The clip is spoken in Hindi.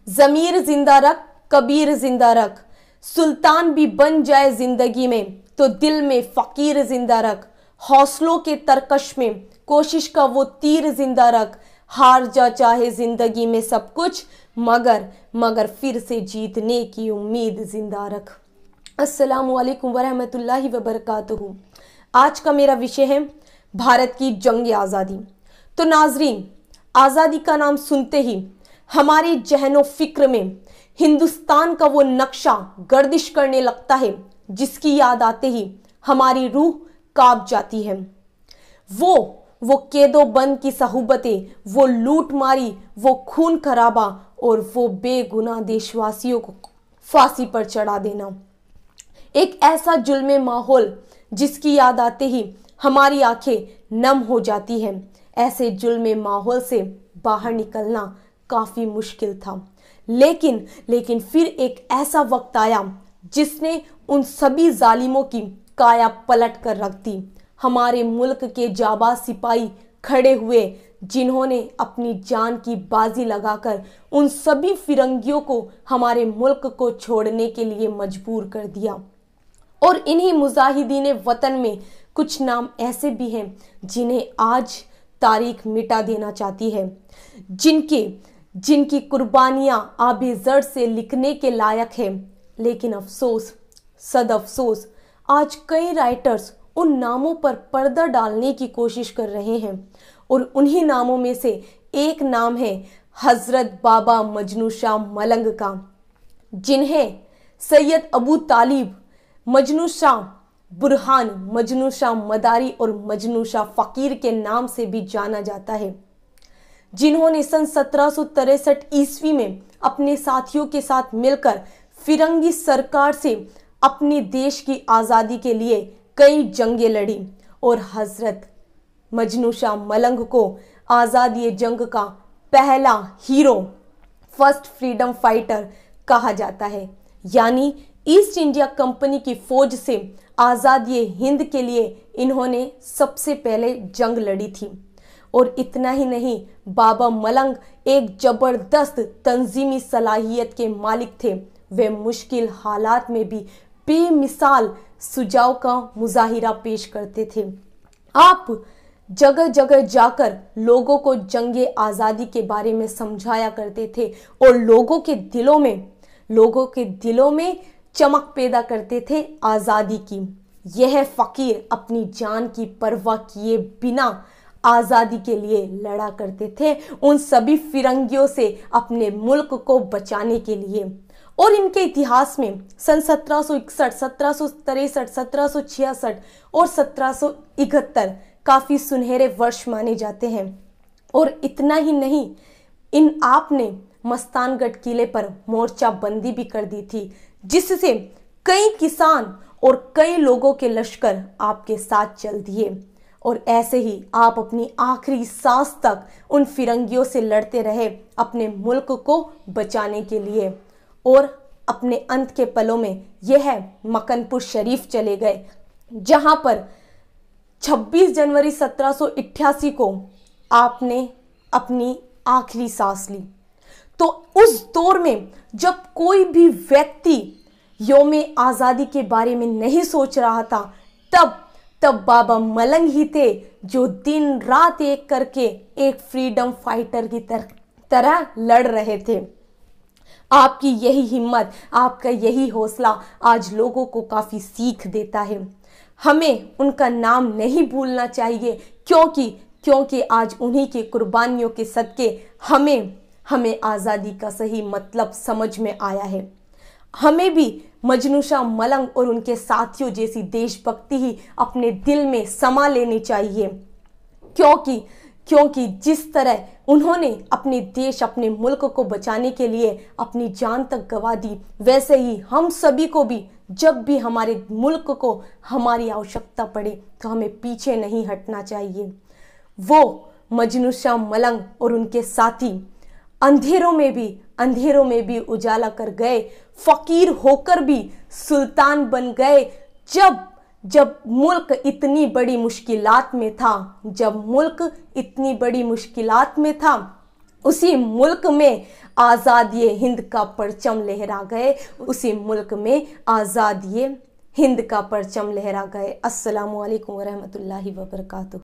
जमीर जिंदा रख, कबीर जिंदा रख। सुल्तान भी बन जाए जिंदगी में तो दिल में फकीर जिंदा रख। हौसलों के तरकश में कोशिश का वो तीर जिंदा रख। हार जा चाहे जिंदगी में सब कुछ, मगर फिर से जीतने की उम्मीद जिंदा रख। अस्सलामु अलैकुम वरहमतुल्लाहि वबरकातुहू। आज का मेरा विषय है भारत की जंग आज़ादी। तो नाजरीन, आज़ादी का नाम सुनते ही हमारे जहनो फिक्र में हिंदुस्तान का वो नक्शा गर्दिश करने लगता है, जिसकी याद आते ही हमारी रूह कांप जाती है। वो कैदो बंद की सहूबतें, वो लूट मारी, वो खून खराबा और वो बेगुनाह देशवासियों को फांसी पर चढ़ा देना। एक ऐसा जुल्मे माहौल जिसकी याद आते ही हमारी आंखें नम हो जाती हैं। ऐसे जुल्मे माहौल से बाहर निकलना काफी मुश्किल था, लेकिन फिर एक ऐसा वक्त आया जिसने उन सभी जालिमों की काया पलट कर रख दी। हमारे मुल्क के जाबाज सिपाही खड़े हुए, जिन्होंने अपनी जान की बाजी लगाकर उन सभी फिरंगियों को हमारे मुल्क को छोड़ने के लिए मजबूर कर दिया। और इन्हीं मुजाहिदीन वतन में कुछ नाम ऐसे भी हैं जिन्हें आज तारीख मिटा देना चाहती है, जिनकी कुर्बानियां आबे जर से लिखने के लायक है। लेकिन अफसोस, सद अफसोस, आज कई राइटर्स उन नामों पर पर्दा डालने की कोशिश कर रहे हैं। और उन्हीं नामों में से एक नाम है हजरत बाबा मजनू शाह मलंग का, जिन्हें सैयद अबू तालिब, मजनू शाह बुरहान, मजनू शाह मदारी और मजनू शाह फकीर के नाम से भी जाना जाता है, जिन्होंने सन 1763 ईस्वी में अपने साथियों के साथ मिलकर फिरंगी सरकार से अपने देश की आज़ादी के लिए कई जंगें लड़ी। और हजरत मजनू शाह मलंग को आज़ादी जंग का पहला हीरो, फर्स्ट फ्रीडम फाइटर कहा जाता है। यानी ईस्ट इंडिया कंपनी की फौज से आज़ादी हिंद के लिए इन्होंने सबसे पहले जंग लड़ी थी। और इतना ही नहीं, बाबा मलंग एक जबरदस्त तंजीमी सलाहियत के मालिक थे। वे मुश्किल हालात में भी बेमिसाल सुझाव का मुजाहिरा पेश करते थे। आप जगह जगह जाकर लोगों को जंगे आज़ादी के बारे में समझाया करते थे और लोगों के दिलों में चमक पैदा करते थे आज़ादी की। यह फकीर अपनी जान की परवाह किए बिना आज़ादी के लिए लड़ा करते थे, उन सभी फिरंगियों से अपने मुल्क को बचाने के लिए। और इनके इतिहास में सन 1761, 1763, 1766 और 1771 काफ़ी सुनहरे वर्ष माने जाते हैं। और इतना ही नहीं, इन आपने मस्तानगढ़ किले पर मोर्चाबंदी भी कर दी थी, जिससे कई किसान और कई लोगों के लश्कर आपके साथ चल दिए। और ऐसे ही आप अपनी आखिरी सांस तक उन फिरंगियों से लड़ते रहे अपने मुल्क को बचाने के लिए। और अपने अंत के पलों में यह मकनपुर शरीफ चले गए, जहां पर 26 जनवरी 1788 को आपने अपनी आखिरी सांस ली। तो उस दौर में जब कोई भी व्यक्ति यौम आज़ादी के बारे में नहीं सोच रहा था, तब बाबा मलंग ही थे जो दिन रात एक करके एक फ्रीडम फाइटर की तरह लड़ रहे थे। आपकी यही हिम्मत, आपका यही हौसला आज लोगों को काफ़ी सीख देता है। हमें उनका नाम नहीं भूलना चाहिए, क्योंकि आज उन्हीं की कुर्बानियों के सदके हमें आज़ादी का सही मतलब समझ में आया है। हमें भी मजनू शाह मलंग और उनके साथियों जैसी देशभक्ति ही अपने दिल में समा लेनी चाहिए, क्योंकि जिस तरह उन्होंने अपने देश, अपने मुल्क को बचाने के लिए अपनी जान तक गंवा दी, वैसे ही हम सभी को भी जब भी हमारे मुल्क को हमारी आवश्यकता पड़े तो हमें पीछे नहीं हटना चाहिए। वो मजनू शाह मलंग और उनके साथी अंधेरों में भी उजाला कर गए, फकीर होकर भी सुल्तान बन गए। जब मुल्क इतनी बड़ी मुश्किलात में था, उसी मुल्क में आज़ादी हिंद का परचम लहरा गए, उसी मुल्क में आज़ादी हिंद का परचम लहरा गए। अस्सलामु अलैकुम वरहमतुल्लाहि वबरकातुहू।